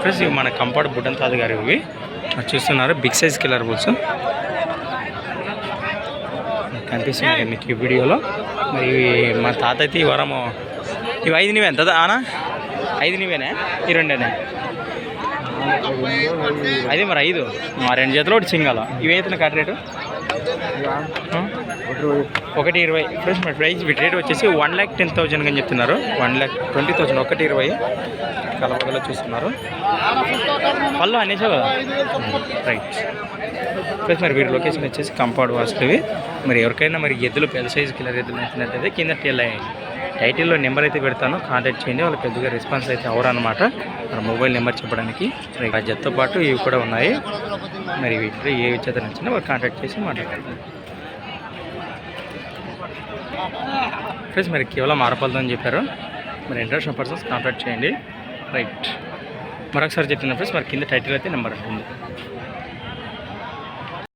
Friends ఇవి మన కంపాడు బుడ్డన్ తాత గారు ఇవి చూస్తున్నారు. బిగ్ సైజ్ కిల్లర్ బుల్స్ కనిపిస్తున్నాయి మీకు ఈ వీడియోలో. మరి ఇవి మా తాత అయితే ఈ వారము ఇవి 5 నీవే ఎంత ఆనా 5 నీవేనా ఈ రెండేనా అదే మరి 5 మా 2 జతలో ఒకటి సింగాల. ఇవి అవుతున్న కట్ రేటు 1,20,000 ఫ్రెండ్స్. మరి ప్రైస్ వీటి రేట్ వచ్చేసి 1,10,000 అని చెప్తున్నారు. 1,20,000 1,20,000 కలపగల చూస్తున్నారు. పళ్ళు అనేసా కదా రైట్ ప్లస్. మరి వీరి లొకేషన్ వచ్చేసి కంపౌండ్ వాసులువి. మరి ఎవరికైనా మరి ఎద్దులు పెద్ద సైజు కిల్లర్ ఎద్దులు నచ్చినట్టయితే కింద టైటిల్లో నెంబర్ అయితే పెడతాను, కాంటాక్ట్ చేయండి. వాళ్ళు పెద్దగా రెస్పాన్స్ అయితే అవరనమాట. మరి మొబైల్ నెంబర్ చెప్పడానికి ఆ జతతో పాటు ఇవి కూడా ఉన్నాయి. మరి వీటిలో ఏ జత నచ్చినా వాళ్ళు కాంటాక్ట్ చేసి మాట్లాడతారు ఫ్రెండ్స్. మరి కేవలం ఆరపలదని చెప్పారు. మరి ఇంట్రెస్ట్ పర్సన్స్ కాంటాక్ట్ చేయండి రైట్. మరొకసారి చెప్తున్నా ఫ్రెండ్స్, మరి కింద టైటిల్ అయితే నెంబర్ ఉంటుంది.